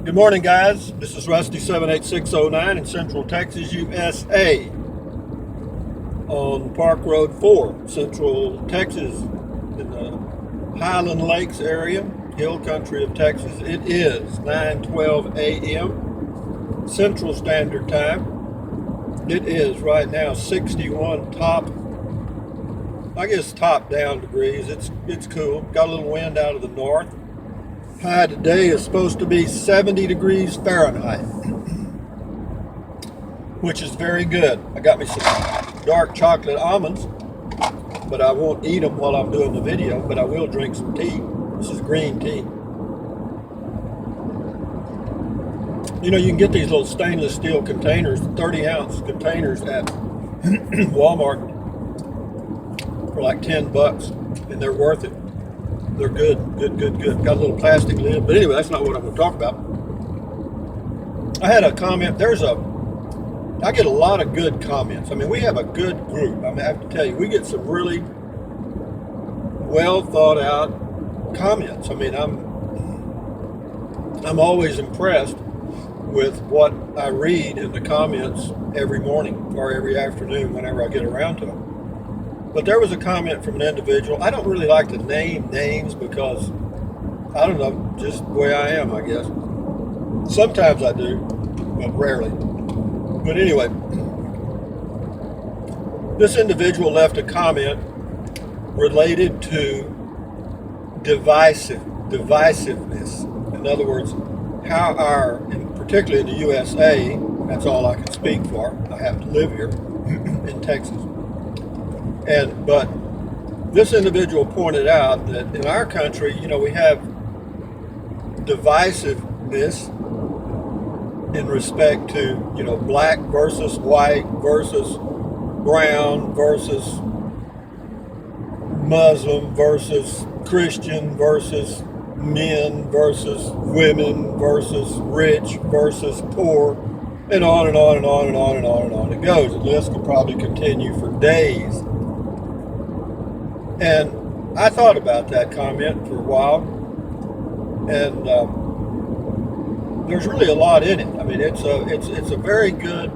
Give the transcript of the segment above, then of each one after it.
Good morning, guys. This is Rusty 78609 in Central Texas, USA, on Park Road 4, Central Texas, in the Highland Lakes area, hill country of Texas. It is 9:12 a.m. Central Standard Time. It is right now 61 top down degrees. It's cool. Got a little wind out of the north. High today is supposed to be 70 degrees Fahrenheit, which is very good. I got me some dark chocolate almonds, but I won't eat them while I'm doing the video, but I will drink some tea. This is green tea. You know, you can get these little stainless steel containers, 30-ounce containers at Walmart for like $10, and they're worth it. They're good. Got a little plastic lid, but anyway, that's not what I'm going to talk about. I had a comment. I get a lot of good comments. I mean, we have a good group. I have to tell you, we get some really well thought out comments. I mean, I'm always impressed with what I read in the comments every morning or every afternoon whenever I get around to them. But there was a comment from an individual. I don't really like to name names because, I don't know, just the way I am, I guess. Sometimes I do, but rarely. But anyway, this individual left a comment related to divisiveness. In other words, how particularly in the USA, that's all I can speak for. I have to live here in Texas. But this individual pointed out that in our country, you know, we have divisiveness in respect to, you know, black versus white versus brown versus Muslim versus Christian versus men versus women versus rich versus poor, and on and on and on and on and on and on it goes. The list could probably continue for days. And I thought about that comment for a while, and there's really a lot in it. I mean, it's a very good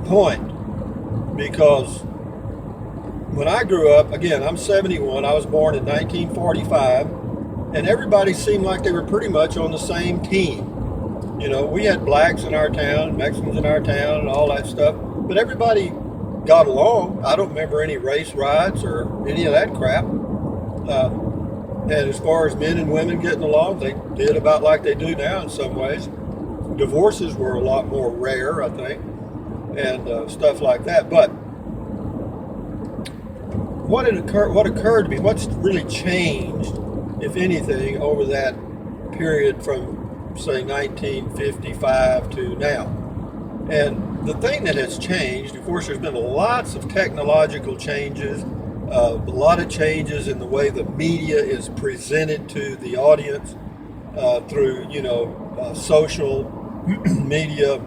point, because when I grew up, again, I'm 71. I was born in 1945, and everybody seemed like they were pretty much on the same team. You know, we had blacks in our town, Mexicans in our town, and all that stuff, but everybody got along. I don't remember any race riots or any of that crap. And as far as men and women getting along, they did about like they do now in some ways. Divorces were a lot more rare, I think, and stuff like that. But what occurred to me, what's really changed, if anything, over that period from, say, 1955 to now? And the thing that has changed, of course, there's been lots of technological changes, a lot of changes in the way the media is presented to the audience through, you know, social media.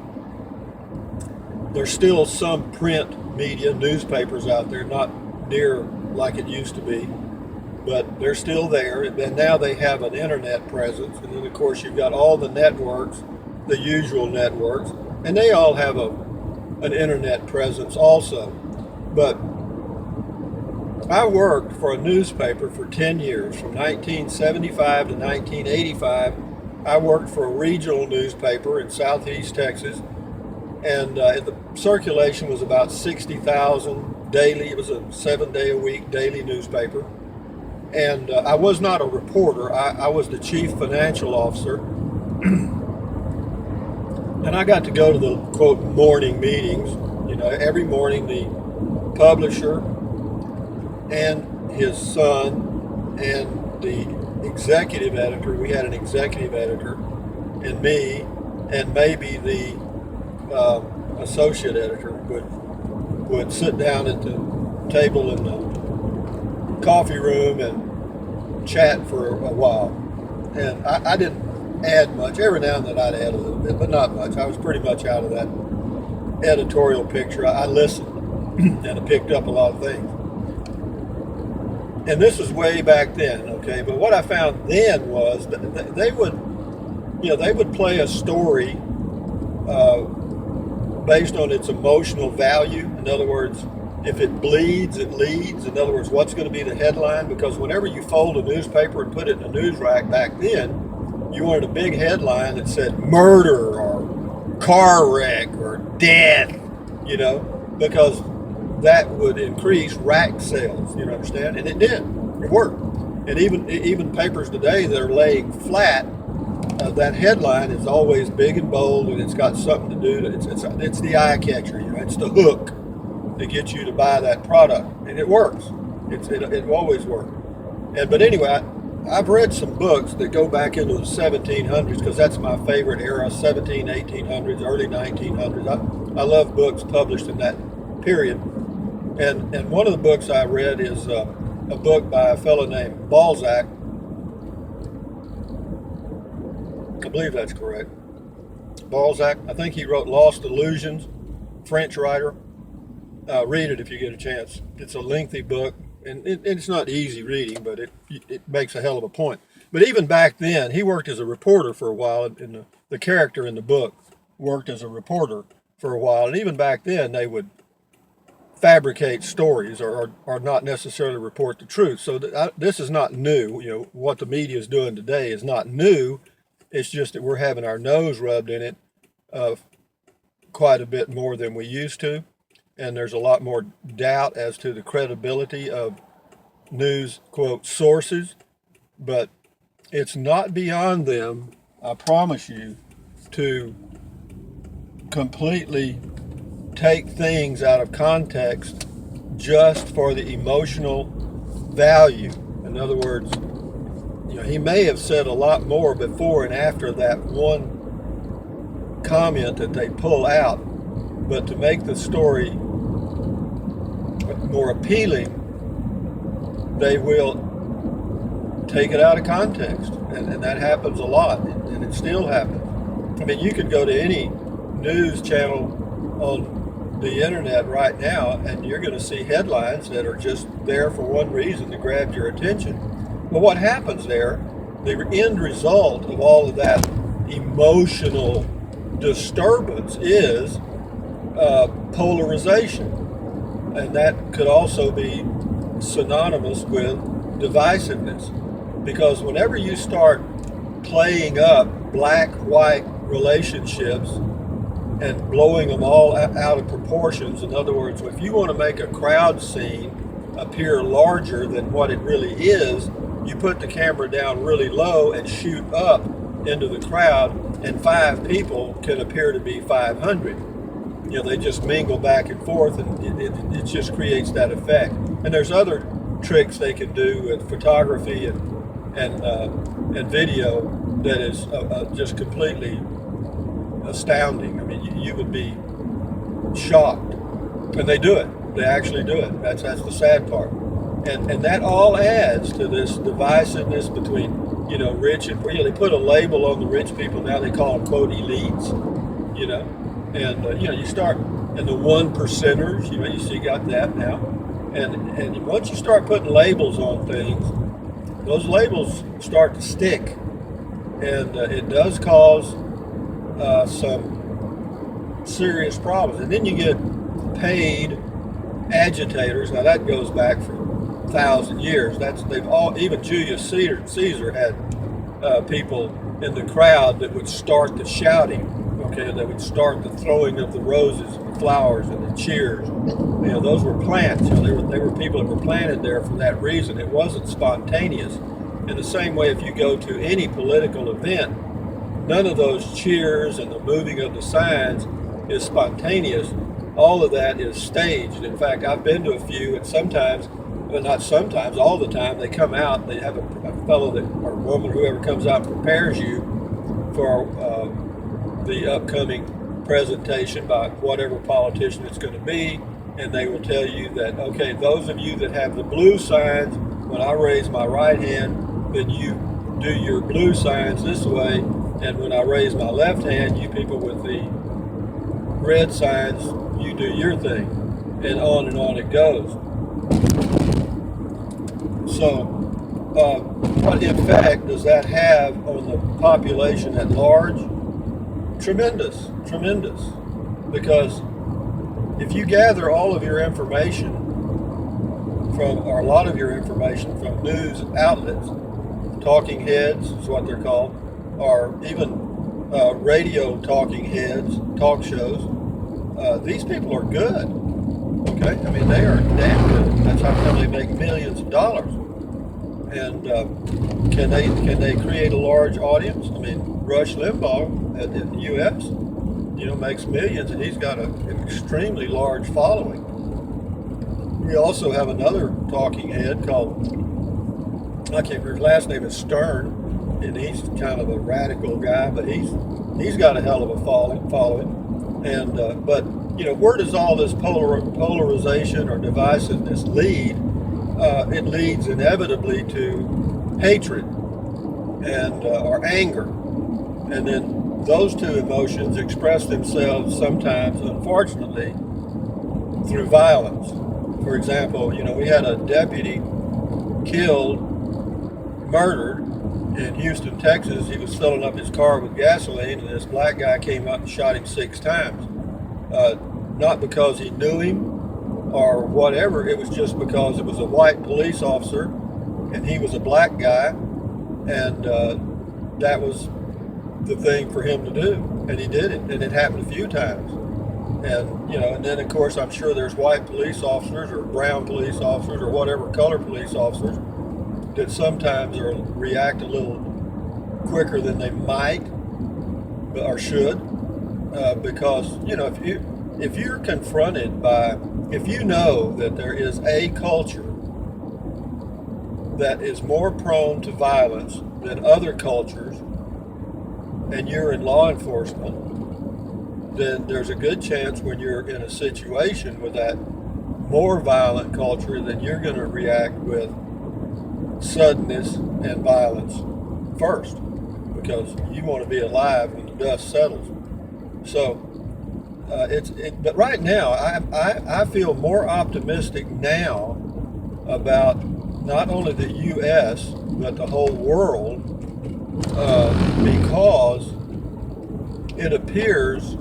There's still some print media, newspapers out there, not near like it used to be, but they're still there. And now they have an internet presence. And then, of course, you've got all the networks, the usual networks, and they all have an internet presence also. But I worked for a newspaper for 10 years, from 1975 to 1985. I worked for a regional newspaper in southeast Texas, and the circulation was about 60,000 daily. It was a 7-day-a-week daily newspaper. And I was not a reporter. I was the chief financial officer. And I got to go to the, quote, morning meetings. You know, every morning the publisher and his son and the executive editor, we had an executive editor, and me, and maybe the associate editor would sit down at the table in the coffee room and chat for a while. And I didn't add much. Every now and then I'd add a little bit, but not much. I was pretty much out of that editorial picture. I listened and I picked up a lot of things. And this was way back then, okay? But what I found then was that they would, they would play a story uh, based on its emotional value. In other words, if it bleeds, it leads. In other words, what's going to be the headline? Because whenever you fold a newspaper and put it in a news rack back then, you wanted a big headline that said murder or car wreck or death, because that would increase rack sales, you understand? And it did. It worked. And even papers today that are laying flat, that headline is always big and bold, and it's got something to do. It's the eye catcher, it's the hook to get you to buy that product, and it works. It always works. But anyway, I've read some books that go back into the 1700s because that's my favorite era, 1800s, early 1900s. I love books published in that period. And one of the books I read is a book by a fellow named Balzac. I believe that's correct. Balzac. I think he wrote Lost Illusions, French writer. Read it if you get a chance. It's a lengthy book, and it's not easy reading, but it makes a hell of a point. But even back then, he worked as a reporter for a while, and the character in the book worked as a reporter for a while. And even back then, they would fabricate stories or not necessarily report the truth. So this is not new. What the media is doing today is not new. It's just that we're having our nose rubbed in it quite a bit more than we used to. And there's a lot more doubt as to the credibility of news, quote, sources. But it's not beyond them, I promise you, to completely take things out of context just for the emotional value. In other words, he may have said a lot more before and after that one comment that they pull out, but to make the story more appealing, they will take it out of context, and that happens a lot, and it still happens. I mean, you could go to any news channel on the internet right now, and you're going to see headlines that are just there for one reason, to grab your attention. Well, what happens there, the end result of all of that emotional disturbance is polarization. And that could also be synonymous with divisiveness. Because whenever you start playing up black-white relationships and blowing them all out of proportions, in other words, if you want to make a crowd scene appear larger than what it really is, you put the camera down really low and shoot up into the crowd, and 5 people can appear to be 500. They just mingle back and forth, and it just creates that effect. And there's other tricks they can do with photography and video that is just completely astounding. I mean, you would be shocked. And they do it. They actually do it. That's the sad part. And that all adds to this divisiveness between, rich and poor. They put a label on the rich people now. They call them, quote, elites, And, you start, and the 1%ers, you see, got that now. And once you start putting labels on things, those labels start to stick. And it does cause some serious problems. And then you get paid agitators. Now that goes back for 1,000 years. Even Julius Caesar had people in the crowd that would start the shouting. Okay, that would start the throwing of the roses and the flowers and the cheers. Those were plants. They were people that were planted there for that reason. It wasn't spontaneous. In the same way, if you go to any political event, none of those cheers and the moving of the signs is spontaneous. All of that is staged. In fact, I've been to a few, and sometimes, but not sometimes, all the time, they come out, they have a fellow or woman, whoever comes out and prepares you for the upcoming presentation by whatever politician it's going to be, and they will tell you that, okay, those of you that have the blue signs, when I raise my right hand, then you do your blue signs this way, and when I raise my left hand, you people with the red signs, you do your thing, and on it goes. So what effect does that have on the population at large? Tremendous, tremendous. Because if you gather all of your information from, or a lot of your information from news outlets, talking heads is what they're called, or even radio talking heads, talk shows, these people are good. Okay, I mean, they are damn good. That's how come they make millions of dollars. And can they create a large audience? I mean, Rush Limbaugh in the U.S., makes millions, and he's got an extremely large following. We also have another talking head called, I can't remember, his last name is Stern, and he's kind of a radical guy, but he's got a hell of a following. And but where does all this polarization or divisiveness lead? It leads inevitably to hatred and or anger, and then those two emotions express themselves sometimes, unfortunately, through violence. For example, we had a deputy killed, murdered in Houston, Texas. He was filling up his car with gasoline, and this black guy came up and shot him 6 times. Not because he knew him or whatever, it was just because it was a white police officer and he was a black guy, and that was the thing for him to do, and he did it, and it happened a few times. And and then of course I'm sure there's white police officers or brown police officers or whatever color police officers that sometimes react a little quicker than they might or should, because if you're confronted by, if you know that there is a culture that is more prone to violence than other cultures, and you're in law enforcement, then there's a good chance when you're in a situation with that more violent culture that you're going to react with suddenness and violence first, because you want to be alive when the dust settles. So but right now I feel more optimistic now about not only the U.S. but the whole world, because it appears,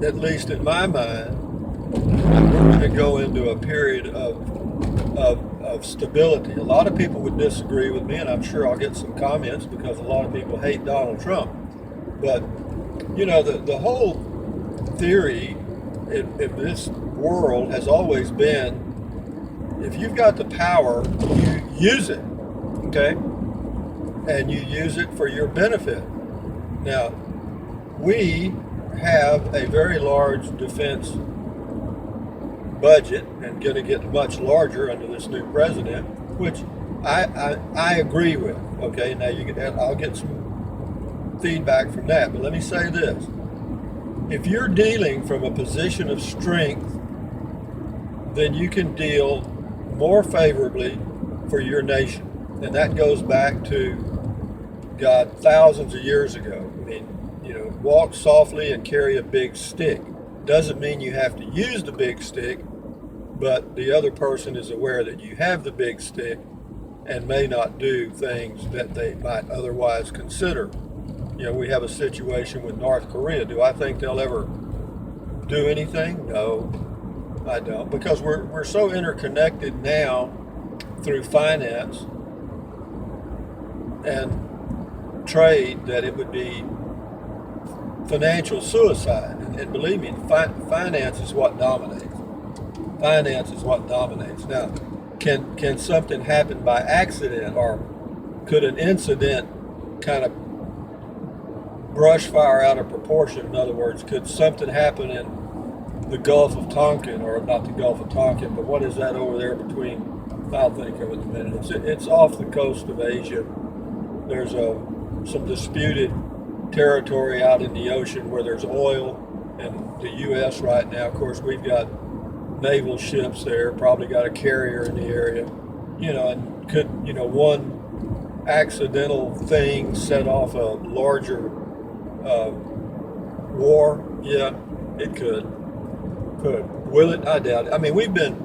at least in my mind, that we're going to go into a period of stability. A lot of people would disagree with me, and I'm sure I'll get some comments because a lot of people hate Donald Trump. But the whole theory in this world has always been, if you've got the power, you use it, okay? And you use it for your benefit. Now, we have a very large defense budget, and going to get much larger under this new president, which I agree with. Okay, now I'll get some feedback from that, but let me say this: if you're dealing from a position of strength, then you can deal more favorably for your nation, and that goes back to God thousands of years ago. I mean, walk softly and carry a big stick. Doesn't mean you have to use the big stick, but the other person is aware that you have the big stick and may not do things that they might otherwise consider. We have a situation with North Korea. Do I think they'll ever do anything? No, I don't, because we're so interconnected now through finance and trade that it would be financial suicide. And believe me, finance is what dominates. Finance is what dominates. Now, can something happen by accident, or could an incident kind of brush fire out of proportion? In other words, could something happen in the Gulf of Tonkin, or not the Gulf of Tonkin, but what is that over there between, I'll think of it in a minute. It's off the coast of Asia. There's some disputed territory out in the ocean where there's oil, and the U.S. right now, of course, we've got naval ships there, probably got a carrier in the area, and could, one accidental thing set off a larger war? Yeah, it could. Will it? I doubt it. I mean, we've been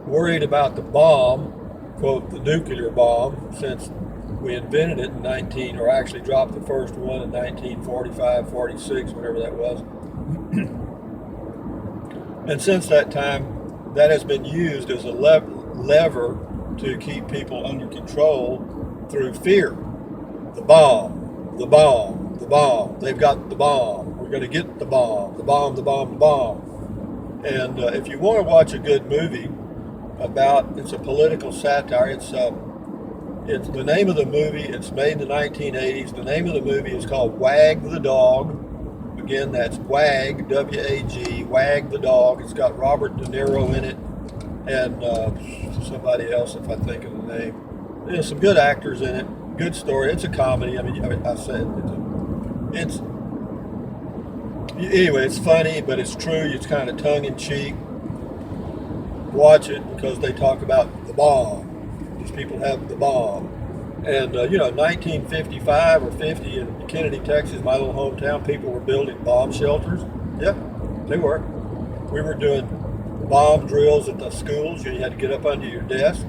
worried about the bomb quote, the nuclear bomb, since we invented it in or actually dropped the first one in 1945, 46, whatever that was. And since that time, that has been used as a lever to keep people under control through fear. The bomb, the bomb, the bomb. They've got the bomb. We're going to get the bomb, the bomb, the bomb, the bomb. And if you want to watch a good movie it's a political satire. It's the name of the movie. It's made in the 1980s. The name of the movie is called Wag the Dog. Again, that's WAG, W-A-G, Wag the Dog. It's got Robert De Niro in it and somebody else, if I think of the name. There's some good actors in it. Good story. It's a comedy. I said anyway, it's funny, but it's true. It's kind of tongue-in-cheek. Watch it because they talk about the bomb. These people have the bomb. And, 1955 or 50 in Kennedy, Texas, my little hometown, people were building bomb shelters. Yep, they were. We were doing bomb drills at the schools. You had to get up under your desk.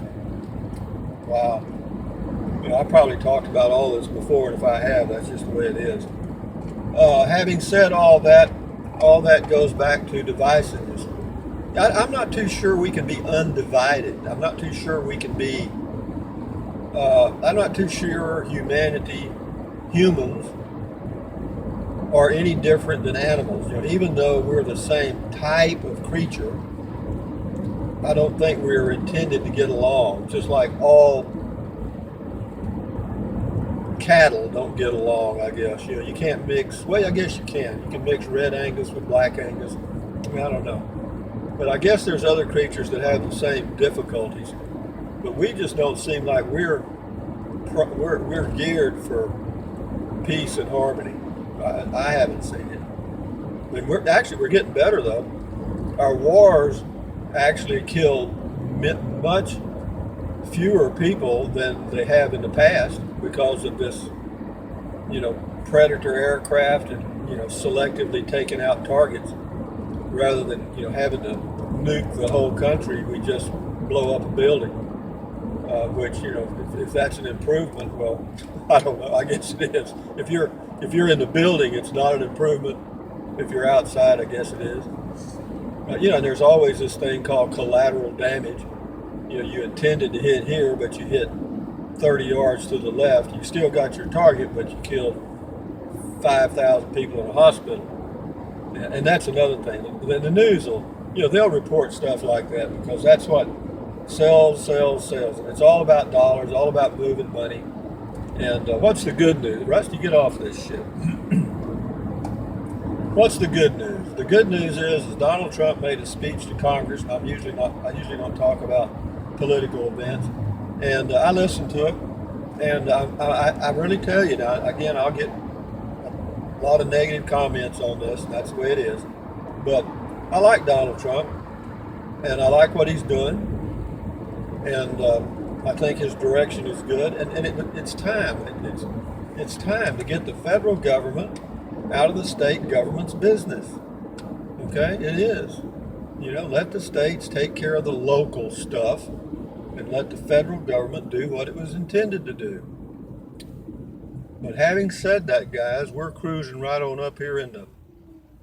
Wow. I probably talked about all this before, and if I have, that's just the way it is. Having said all that goes back to divisiveness. I'm not too sure we can be undivided. I'm not too sure we can be I'm not too sure humans, are any different than animals. Even though we're the same type of creature, I don't think we're intended to get along. Just like all cattle don't get along, I guess. You can't mix. Well, I guess you can. You can mix red Angus with black Angus. I don't know. But I guess there's other creatures that have the same difficulties. But we just don't seem like we're geared for peace and harmony. I haven't seen it. We're getting better though. Our wars actually kill much fewer people than they have in the past because of this, predator aircraft and selectively taking out targets rather than having to nuke the whole country. We just blow up a building. Which if that's an improvement, well, I don't know. I guess it is. If you're in the building, it's not an improvement. If you're outside, I guess it is. And there's always this thing called collateral damage. You intended to hit here, but you hit 30 yards to the left. You still got your target, but you killed 5,000 people in a hospital. And that's another thing. The news they'll report stuff like that because that's what sells. And it's all about dollars, all about moving money. And what's the good news? Rusty, get off this shit. What's the good news? The good news is Donald Trump made a speech to Congress. I usually don't talk about political events. And I listened to it. And I really tell you now, again, I'll get a lot of negative comments on this. And that's the way it is. But I like Donald Trump. And I like what he's doing. And I think his direction is good, and it's time. It's time to get the federal government out of the state government's business. Okay, it is. Let the states take care of the local stuff, and let the federal government do what it was intended to do. But having said that, guys, we're cruising right on up here into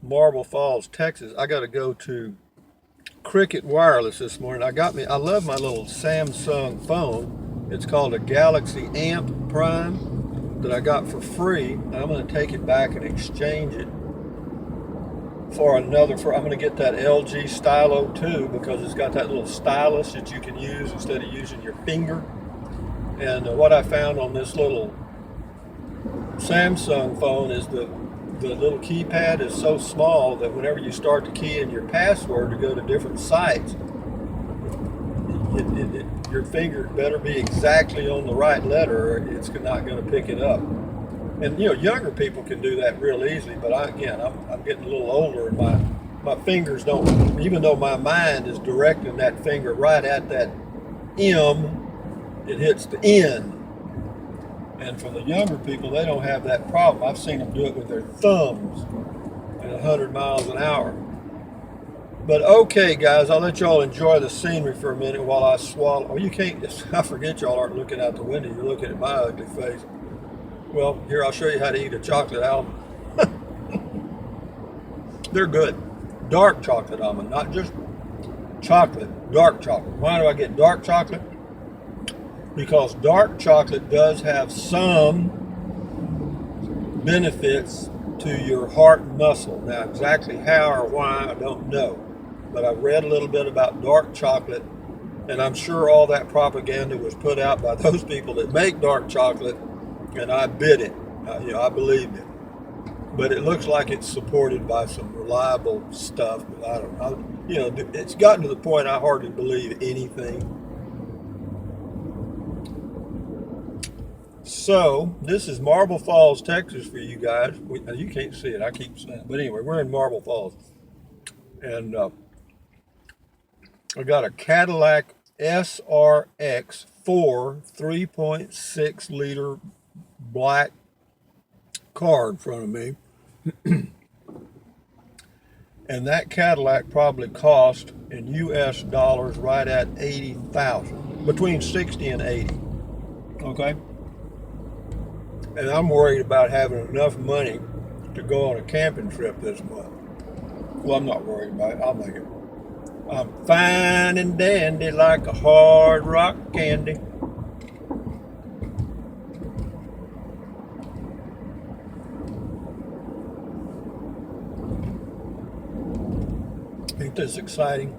Marble Falls, Texas. I got to go to Cricket Wireless this morning. I love my little Samsung phone. It's called a Galaxy Amp Prime that I got for free. I'm going to take it back and exchange it for I'm going to get that LG Stylo 2 because it's got that little stylus that you can use instead of using your finger. And what I found on this little Samsung phone is the little keypad is so small that whenever you start to key in your password to go to different sites, your finger better be exactly on the right letter or it's not going to pick it up. And younger people can do that real easily, but I'm getting a little older and my fingers don't, even though my mind is directing that finger right at that M, it hits the N. And for the younger people, they don't have that problem. I've seen them do it with their thumbs at 100 miles an hour. But okay, guys, I'll let y'all enjoy the scenery for a minute while I swallow. Oh, you can't, I forget y'all aren't looking out the window. You're looking at my ugly face. Well, here, I'll show you how to eat a chocolate almond. They're good. Dark chocolate almond, not just chocolate, dark chocolate. Why do I get dark chocolate? Because dark chocolate does have some benefits to your heart muscle. Now, exactly how or why, I don't know. But I read a little bit about dark chocolate, and I'm sure all that propaganda was put out by those people that make dark chocolate, and I bid it. I believed it. But it looks like it's supported by some reliable stuff. But I don't know. It's gotten to the point I hardly believe anything. So this is Marble Falls, Texas, for you guys. You can't see it. I keep saying it. But anyway, we're in Marble Falls, and I got a Cadillac SRX 4 3.6 liter black car in front of me. And that Cadillac probably cost in US dollars right at 80,000, between 60 and 80. Okay? And I'm worried about having enough money to go on a camping trip this month. Well, I'm not worried about it. I'll make it. I'm fine and dandy like a hard rock candy. Ain't this exciting?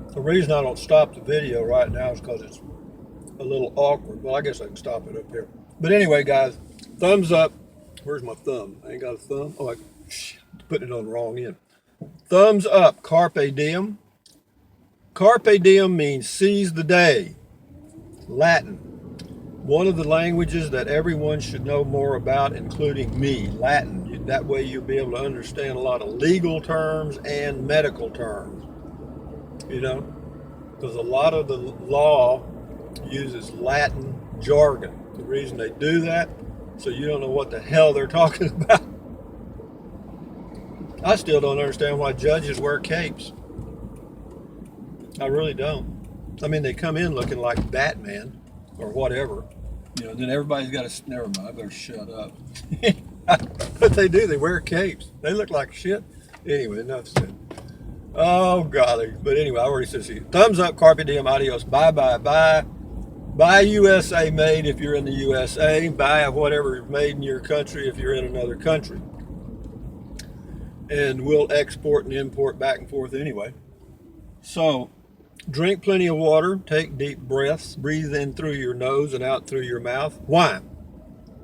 The reason I don't stop the video right now is because it's a little awkward. Well, I guess I can stop it up here. But anyway, guys, thumbs up. Where's my thumb? I ain't got a thumb. Oh, I put it on the wrong end. Thumbs up, carpe diem. Carpe diem means seize the day. Latin. One of the languages that everyone should know more about, including me, Latin. That way you'll be able to understand a lot of legal terms and medical terms. Because a lot of the law uses Latin jargon. The reason they do that, so you don't know what the hell they're talking about. I still don't understand why judges wear capes. I really don't. I mean, they come in looking like Batman or whatever, then everybody's got to, never mind, I better shut up. But they do, they wear capes. They look like shit. Anyway, enough said. Oh, golly. But anyway, I already said, see, thumbs up, carpe diem, adios, bye, bye, bye. Buy USA made if you're in the USA. Buy whatever is made in your country if you're in another country. And we'll export and import back and forth anyway. So, drink plenty of water, take deep breaths, breathe in through your nose and out through your mouth. Why?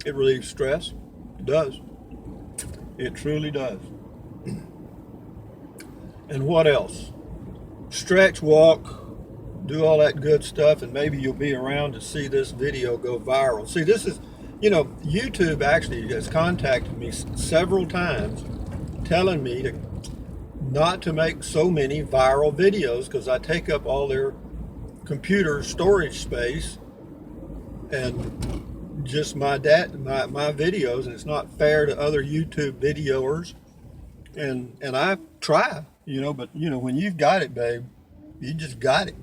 It relieves stress. It does. It truly does. And what else? Stretch, walk, do all that good stuff, and maybe you'll be around to see this video go viral. See, this is, YouTube actually has contacted me several times telling me not to make so many viral videos because I take up all their computer storage space and just my videos, and it's not fair to other YouTube videoers. And I try, but when you've got it, babe, you just got it.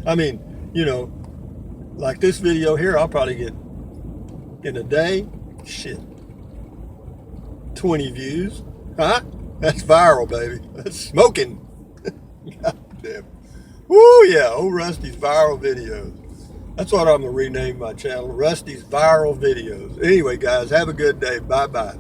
I mean, like this video here, I'll probably get in a day, 20 views. Huh? That's viral, baby. That's smoking. God damn. Woo, yeah, old Rusty's viral videos. That's what I'm going to rename my channel, Rusty's Viral Videos. Anyway, guys, have a good day. Bye-bye.